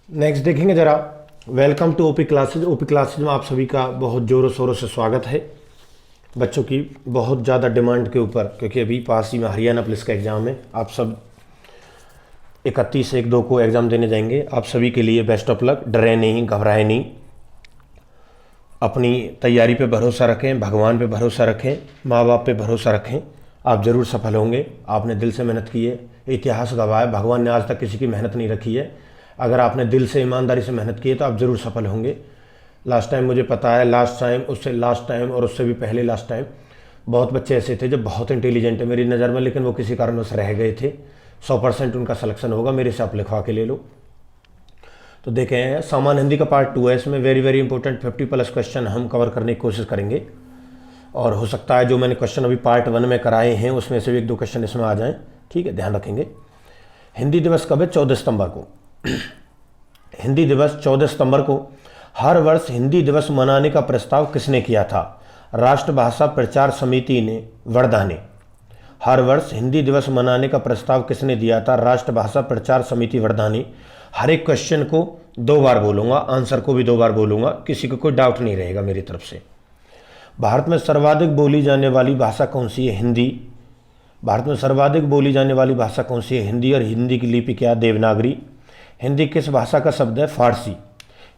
Next देखेंगे जरा। Welcome to OP classes. OP classes में आप सभी का बहुत ज़ोरों शोरों से स्वागत है। बच्चों की बहुत ज़्यादा डिमांड के ऊपर, क्योंकि अभी पास ही में हरियाणा पुलिस का एग्ज़ाम है, आप सब 31/1/2 को एग्ज़ाम देने जाएंगे। आप सभी के लिए बेस्ट ऑफ लक। डरे नहीं, घबराए नहीं, अपनी तैयारी पे भरोसा रखें, भगवान पे भरोसा रखें, माँ बाप पे भरोसा रखें। आप ज़रूर सफल होंगे। आपने दिल से मेहनत की है, इतिहास गवाह है, भगवान ने आज तक किसी की मेहनत नहीं रखी है। अगर आपने दिल से ईमानदारी से मेहनत की है तो आप ज़रूर सफल होंगे। लास्ट टाइम मुझे पता है, लास्ट टाइम, उससे लास्ट टाइम और उससे भी पहले लास्ट टाइम बहुत बच्चे ऐसे थे जो बहुत इंटेलिजेंट है मेरी नज़र में, लेकिन वो किसी कारणवश रह गए थे। 100% उनका सिलेक्शन होगा, मेरे से आप लिखवा के ले लो। तो देखें, सामान्य हिंदी का पार्ट 2 है। इसमें वेरी वेरी इंपॉर्टेंट 50+ क्वेश्चन हम कवर करने की कोशिश करेंगे, और हो सकता है जो मैंने क्वेश्चन अभी पार्ट 1 में कराए हैं उसमें से भी 1-2 क्वेश्चन इसमें आ जाएं। ठीक है, ध्यान रखेंगे। हिंदी दिवस कब है? 14 सितंबर को। हिंदी दिवस 14 सितंबर को। हर वर्ष हिंदी दिवस मनाने का प्रस्ताव किसने किया था? राष्ट्रभाषा प्रचार समिति ने, वर्धा ने। हर वर्ष हिंदी दिवस मनाने का प्रस्ताव किसने दिया था? राष्ट्रभाषा प्रचार समिति वर्धा ने। हर एक क्वेश्चन को 2 बार बोलूंगा, आंसर को भी 2 बार बोलूंगा, किसी को कोई डाउट नहीं रहेगा मेरी तरफ से। भारत में सर्वाधिक बोली जाने वाली भाषा कौन सी है? हिंदी। भारत में सर्वाधिक बोली जाने वाली भाषा कौन सी है? हिंदी। और हिंदी की लिपि क्या? देवनागरी। हिंदी किस भाषा का शब्द है? फारसी।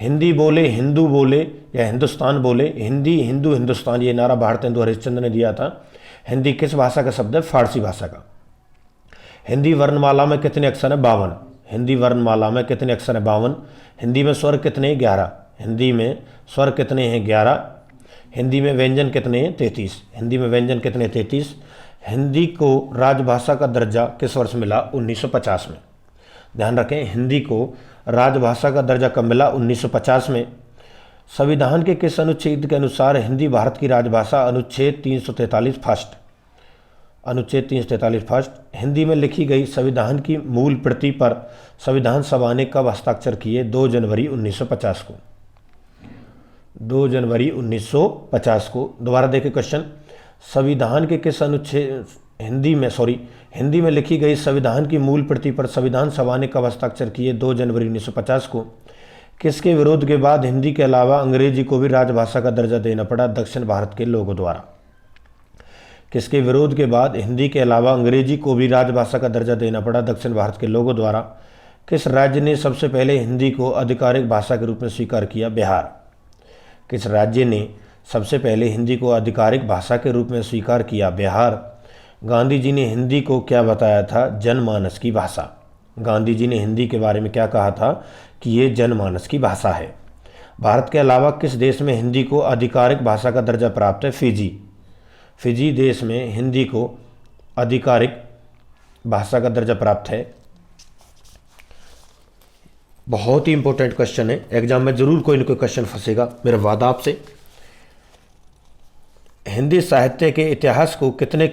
हिंदी बोले, हिंदू बोले या हिंदुस्तान बोले, हिंदी, हिंदू, हिंदुस्तान, ये नारा भारतेंदु हरिश्चंद्र ने दिया था। हिंदी किस भाषा का शब्द है? फारसी भाषा का। हिंदी वर्णमाला में कितने अक्षर हैं? 52। हिंदी वर्णमाला में कितने अक्षर हैं? 52। हिंदी में स्वर कितने हैं? 11। हिंदी में स्वर कितने हैं? 11। हिंदी में व्यंजन कितने हैं? 33। हिंदी में व्यंजन कितने? 33। हिंदी को राजभाषा का दर्जा किस वर्ष मिला? 1950 में। ध्यान रखें, हिंदी को राजभाषा का दर्जा कब मिला? 1950 में। संविधान के किस अनुच्छेद के अनुसार हिंदी भारत की राजभाषा? अनुच्छेद 343 फर्स्ट। अनुच्छेद 343 फर्स्ट। हिंदी में लिखी गई संविधान की मूल प्रति पर संविधान सभा ने कब हस्ताक्षर किए? 2 जनवरी 1950 को। 2 जनवरी 1950 को। दोबारा देखें क्वेश्चन। संविधान के किस अनुच्छेद, हिंदी में लिखी गई संविधान की मूल प्रति पर संविधान सभा ने कब हस्ताक्षर किए? 2 जनवरी 1950 को। किसके विरोध के बाद हिंदी के अलावा अंग्रेजी को भी राजभाषा का दर्जा देना पड़ा? दक्षिण भारत के लोगों द्वारा। किसके विरोध के बाद हिंदी के अलावा अंग्रेजी को भी राजभाषा का दर्जा देना पड़ा? दक्षिण भारत के लोगों द्वारा। किस राज्य ने सबसे पहले हिंदी को आधिकारिक भाषा के रूप में स्वीकार किया? बिहार। किस राज्य ने सबसे पहले हिंदी को आधिकारिक भाषा के रूप में स्वीकार किया? बिहार। गांधी जी ने हिंदी को क्या बताया था? जनमानस की भाषा। गांधी जी ने हिंदी के बारे में क्या कहा था? कि ये जनमानस की भाषा है। भारत के अलावा किस देश में हिंदी को आधिकारिक भाषा का दर्जा प्राप्त है? फिजी। फिजी देश में हिंदी को आधिकारिक भाषा का दर्जा प्राप्त है। बहुत ही इंपॉर्टेंट क्वेश्चन है, एग्जाम में जरूर कोई ना कोई क्वेश्चन फंसेगा, मेरा वादा आपसे। हिंदी साहित्य के इतिहास को कितने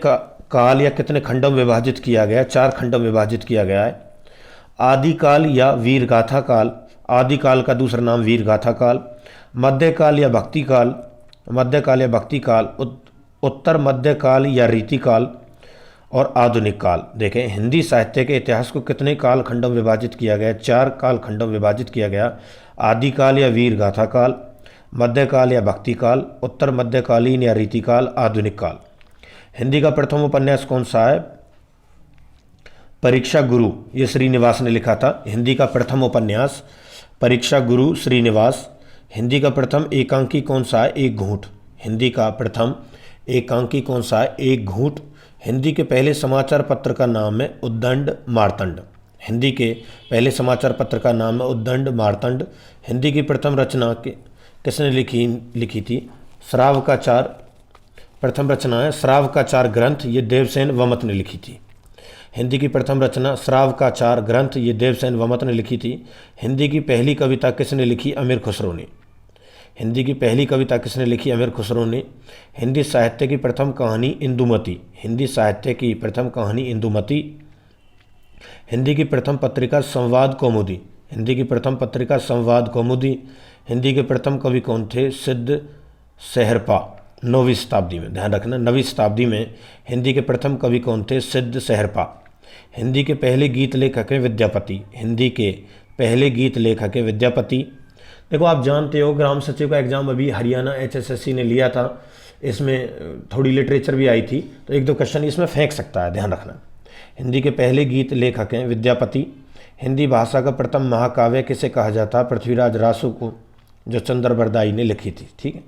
काल या कितने खंडों में विभाजित किया गया? 4 खंडों में विभाजित किया गया है। आदिकाल या वीरगाथा काल। आदिकाल का दूसरा नाम वीरगाथा काल। मध्यकाल या भक्ति काल। मध्यकाल या भक्ति काल। उत्तर मध्यकाल या रीतिकाल। और आधुनिक काल। देखें, हिंदी साहित्य के इतिहास को कितने काल खंडों में विभाजित किया गया? 4 काल खंडों में विभाजित किया गया। आदिकाल या वीरगाथा काल, मध्यकाल या भक्ति काल, उत्तर मध्यकालीन या रीतिकाल, आधुनिक काल। हिंदी का प्रथम उपन्यास कौन सा है? परीक्षा गुरु, ये श्रीनिवास ने लिखा था। हिंदी का प्रथम उपन्यास परीक्षा गुरु, श्रीनिवास। हिंदी का प्रथम एकांकी कौन सा है? एक घूंट। हिंदी का प्रथम एकांकी कौन सा है? एक घूंट। हिंदी के पहले समाचार पत्र का नाम है उद्दंड मार्तंड। हिंदी के पहले समाचार पत्र का नाम है उद्दंड मार्तंड। हिंदी की प्रथम रचना किसने लिखी थी? श्रावकाचार। प्रथम रचना है श्रावकाचार ग्रंथ, ये देवसेन वमत ने लिखी थी। हिंदी की प्रथम रचना श्रावकाचार ग्रंथ, ये देवसेन वमत ने लिखी थी। हिंदी की पहली कविता किसने लिखी? अमीर खुसरो ने। हिंदी की पहली कविता किसने लिखी? अमीर खुसरो ने। हिंदी साहित्य की प्रथम कहानी इंदुमती। हिंदी साहित्य की प्रथम कहानी इंदुमती। हिंदी की प्रथम पत्रिका संवाद कौमुदी। हिंदी की प्रथम पत्रिका संवाद कौमुदी। हिंदी के प्रथम कवि कौन थे? सिद्ध सहरपा, 9वीं शताब्दी में। ध्यान रखना, 9वीं शताब्दी में हिंदी के प्रथम कवि कौन थे? सिद्ध सहरपा। हिंदी के पहले गीत लेखक हैं विद्यापति। हिंदी के पहले गीत लेखक है विद्यापति। देखो आप जानते हो ग्राम सचिव का एग्ज़ाम अभी हरियाणा HSSC ने लिया था, इसमें थोड़ी लिटरेचर भी आई थी, तो एक दो क्वेश्चन इसमें फेंक सकता है, ध्यान रखना। हिंदी के पहले गीत लेखक हैं विद्यापति। हिंदी भाषा का प्रथम महाकाव्य किसे कहा जाता है? पृथ्वीराज रासो को, जो चंद्र बरदाई ने लिखी थी। ठीक है,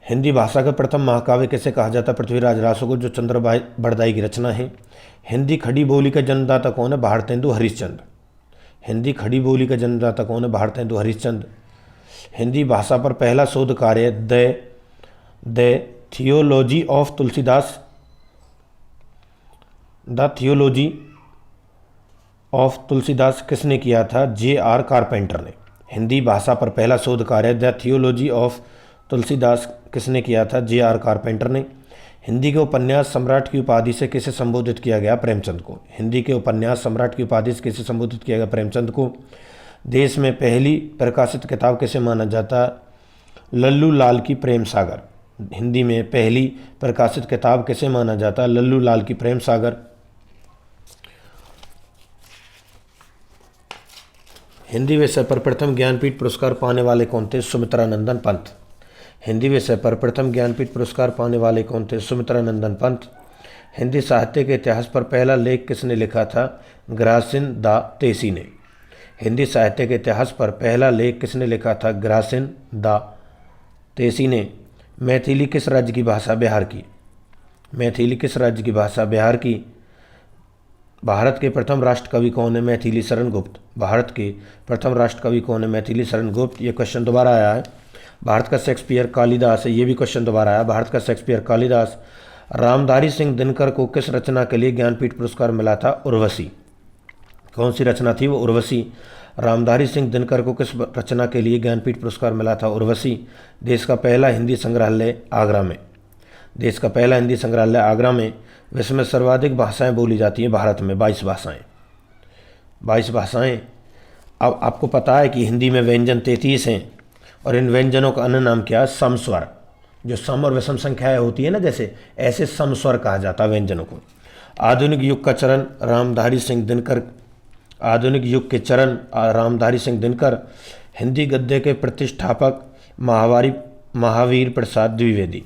हिंदी भाषा का प्रथम महाकाव्य किसे कहा जाता है? पृथ्वीराज रासो को, जो चंद्र बरदाई की रचना है। हिंदी खड़ी बोली का जन्मदाता कौन है? भारतेंदु हरिश्चंद्र। हिंदी खड़ी बोली का जन्मदाता कौन है? भारतेंदु हरिश्चंद्र। हिंदी भाषा पर पहला शोध कार्य the theology of Tulsidas, the theology of Tulsidas किसने किया था? J.R. कारपेंटर ने। हिंदी भाषा पर पहला शोध कार्य द थियोलॉजी ऑफ तुलसीदास किसने किया था? J.R. कारपेंटर ने। हिंदी के उपन्यास सम्राट की उपाधि से किसे संबोधित किया गया? प्रेमचंद को। हिंदी के उपन्यास सम्राट की उपाधि से किसे संबोधित किया गया? प्रेमचंद को। देश में पहली प्रकाशित किताब किसे माना जाता है? लल्लू लाल की प्रेम सागर। हिंदी में पहली प्रकाशित किताब किसे माना जाता है? लल्लू लाल की प्रेम सागर। हिंदी विषय पर प्रथम ज्ञानपीठ पुरस्कार पाने वाले कौन थे? सुमित्रा नंदन पंत। हिंदी विषय पर प्रथम ज्ञानपीठ पुरस्कार पाने वाले कौन थे? सुमित्रा नंदन पंत। हिंदी साहित्य के इतिहास पर पहला लेख किसने लिखा था? ग्रासिन दा तेसी ने। हिंदी साहित्य के इतिहास पर पहला लेख किसने लिखा था? ग्रासिन दा तेसी ने। मैथिली किस राज्य की भाषा? बिहार की। मैथिली किस राज्य की भाषा? बिहार की। भारत के प्रथम राष्ट्रकवि कौन है? मैथिली शरण गुप्त। भारत के प्रथम राष्ट्रकवि कौन है? मैथिली शरण गुप्त। ये क्वेश्चन दोबारा आया है। भारत का शेक्सपियर कालिदास है, ये भी क्वेश्चन दोबारा आया। भारत का शेक्सपियर कालिदास। रामधारी सिंह दिनकर को किस रचना के लिए ज्ञानपीठ पुरस्कार मिला था? उर्वशी। कौन सी रचना थी वो? उर्वशी। रामधारी सिंह दिनकर को किस रचना के लिए ज्ञानपीठ पुरस्कार मिला था? उर्वशी। देश का पहला हिंदी संग्रहालय आगरा में। देश का पहला हिंदी संग्रहालय आगरा में। विश्व में सर्वाधिक भाषाएं बोली जाती हैं भारत में, 22 भाषाएं। 22 भाषाएं। अब आपको पता है कि हिंदी में व्यंजन 33 हैं, और इन व्यंजनों का अन्य नाम क्या है? समस्वर। जो सम और विषम संख्याएं होती है ना, जैसे ऐसे समस्वर कहा जाता है व्यंजनों को। आधुनिक युग का चरण रामधारी सिंह दिनकर। आधुनिक युग के चरण रामधारी सिंह दिनकर। हिंदी गद्य के प्रतिष्ठापक महावीर प्रसाद द्विवेदी।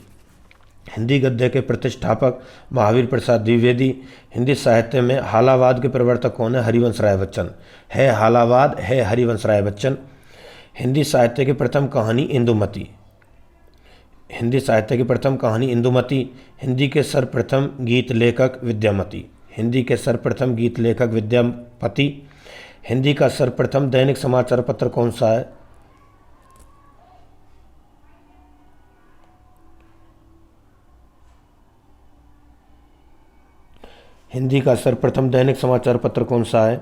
हिंदी गद्य के प्रतिष्ठापक महावीर प्रसाद द्विवेदी। हिंदी साहित्य में हालावाद के प्रवर्तक कौन है? हरिवंश राय बच्चन। है हालावाद, है हरिवंश राय बच्चन। हिंदी साहित्य की प्रथम कहानी इंदुमती। हिंदी साहित्य की प्रथम कहानी इंदुमती। हिंदी के सर्वप्रथम गीत लेखक विद्यामती। हिंदी के सर्वप्रथम गीत लेखक विद्यापति। हिंदी का सर्वप्रथम दैनिक समाचार पत्र कौन सा है? हिंदी का सर्वप्रथम दैनिक समाचार पत्र कौन सा है?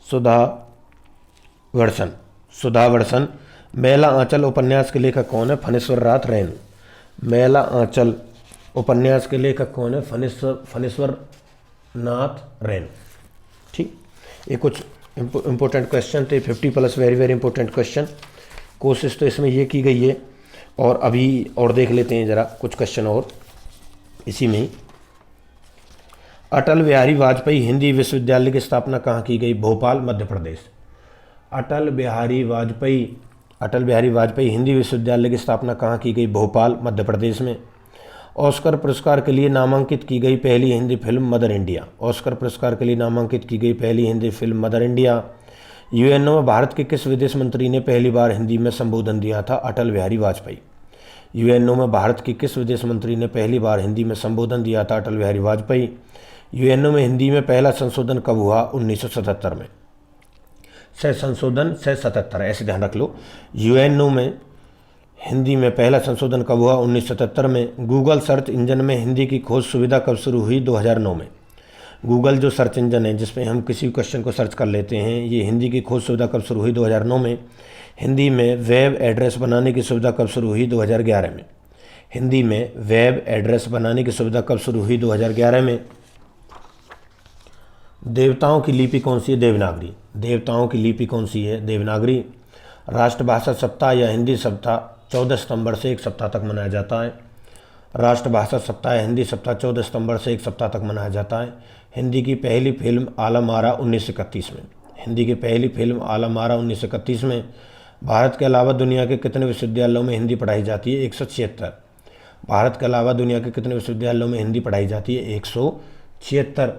सुधावर्षन। सुधावर्षन। मैला आंचल उपन्यास के लेखक कौन है? फणीश्वर नाथ रैन। मैला आंचल उपन्यास के लेखक कौन है? फणीश्वर नाथ रैन। ठीक, ये कुछ इंपॉर्टेंट क्वेश्चन थे, 50+ वेरी वेरी इंपॉर्टेंट क्वेश्चन। कोशिश तो इसमें ये की गई है, और अभी और देख लेते हैं जरा कुछ क्वेश्चन और इसी में ही। अटल बिहारी वाजपेयी हिंदी विश्वविद्यालय की स्थापना कहाँ की गई? भोपाल, मध्य प्रदेश। अटल बिहारी वाजपेयी हिंदी विश्वविद्यालय की स्थापना कहाँ की गई? भोपाल, मध्य प्रदेश में। ऑस्कर पुरस्कार के लिए नामांकित की गई पहली Hindi film mother India. Oscar पुरस्कार के लिए नामांकित की गई पहली Hindi film mother India. UNO में भारत के किस विदेश मंत्री ने पहली बार हिंदी में संबोधन दिया था? अटल बिहारी वाजपेयी। यूएनओ में भारत के किस विदेश मंत्री ने पहली बार हिंदी में संबोधन दिया था? अटल बिहारी वाजपेयी। यूएनओ में हिंदी में पहला संशोधन कब हुआ? 1977 में। संशोधन 77, ऐसे ध्यान रख लो। यूएनओ में हिंदी में पहला संशोधन कब हुआ? 1977 में। गूगल सर्च इंजन में हिंदी की खोज सुविधा कब शुरू हुई? 2009 में। गूगल जो सर्च इंजन है जिसमें हम किसी क्वेश्चन को सर्च कर लेते हैं, ये हिंदी की खोज सुविधा कब शुरू हुई? 2009 में। हिंदी में वेब एड्रेस बनाने की सुविधा कब शुरू हुई? 2011 में। हिंदी में वेब एड्रेस बनाने की सुविधा कब शुरू हुई? 2011 में। देवताओं की लिपि कौन सी है? देवनागरी। देवताओं की लिपि कौन सी है? देवनागरी। राष्ट्रभाषा सप्ताह या हिंदी सप्ताह 14 सितंबर से 1 सप्ताह तक मनाया जाता है। राष्ट्रभाषा सप्ताह या हिंदी सप्ताह 14 सितंबर से 1 सप्ताह तक मनाया जाता है। हिंदी की पहली फिल्म आलम आरा 1931 में। हिंदी की पहली फिल्म आलमारा 1931 में। भारत के अलावा दुनिया के कितने विश्वविद्यालयों में हिंदी पढ़ाई जाती है? 176। भारत के अलावा दुनिया के कितने विश्वविद्यालयों में हिंदी पढ़ाई जाती है? 176।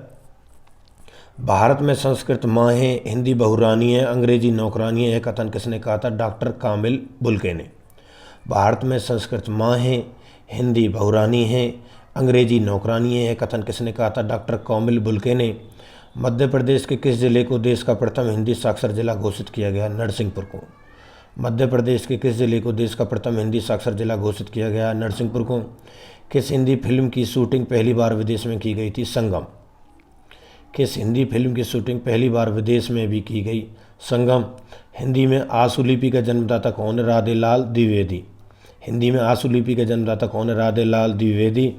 भारत में संस्कृत माँ है, हिंदी बहुरानी है, अंग्रेजी नौकरानी है, यह कथन किसने कहा था? डॉक्टर कामिल बुल्के ने। भारत में संस्कृत माँ है, हिंदी बहुरानी है, अंग्रेजी नौकरानी है, यह कथन किसने कहा था? डॉक्टर कामिल बुल्के ने। मध्य प्रदेश के किस जिले को देश का प्रथम हिंदी साक्षर जिला घोषित किया गया? नरसिंहपुर को। मध्य प्रदेश के किस जिले को देश का प्रथम हिंदी साक्षर जिला घोषित किया गया? नरसिंहपुर को। किस हिंदी फिल्म की शूटिंग पहली बार विदेश में की गई थी? संगम। किस हिंदी फिल्म की शूटिंग पहली बार विदेश में भी की गई? संगम। हिंदी में आशुलिपि का जन्मदाता कौन है? राधेलाल द्विवेदी। हिंदी में आशुलिपि का जन्मदाता कौन है? राधेलाल द्विवेदी।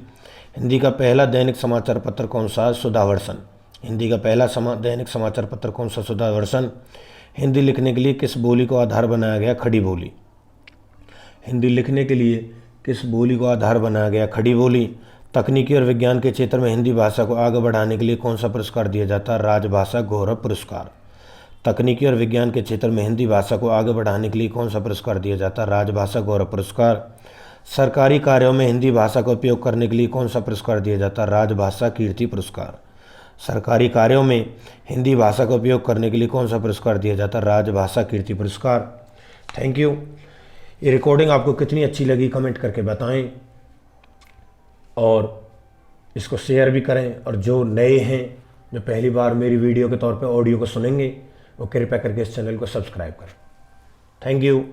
हिंदी का पहला दैनिक समाचार पत्र कौन सा है? सुधावर्षन। हिंदी का पहला दैनिक समाचार पत्र कौन सा? सुधावर्षन। हिंदी लिखने के लिए किस बोली को आधार बनाया गया? खड़ी बोली। हिंदी लिखने के लिए किस बोली को आधार बनाया गया? खड़ी बोली। तकनीकी और विज्ञान के क्षेत्र में हिंदी भाषा को आगे बढ़ाने के लिए कौन सा पुरस्कार दिया जाता है? राजभाषा गौरव पुरस्कार। तकनीकी और विज्ञान के क्षेत्र में हिंदी भाषा को आगे बढ़ाने के लिए कौन सा पुरस्कार दिया जाता है? राजभाषा गौरव पुरस्कार। सरकारी कार्यों में हिंदी भाषा का उपयोग करने के लिए कौन सा पुरस्कार दिया जाता है? राजभाषा कीर्ति पुरस्कार। सरकारी कार्यों में हिंदी भाषा का उपयोग करने के लिए कौन सा पुरस्कार दिया जाता है? राजभाषा कीर्ति पुरस्कार। Thank you. ये रिकॉर्डिंग आपको कितनी अच्छी लगी कमेंट करके बताएं और इसको शेयर भी करें। और जो नए हैं, जो पहली बार मेरी वीडियो के तौर पे ऑडियो को सुनेंगे, वो कृपया करके इस चैनल को सब्सक्राइब करें। Thank you.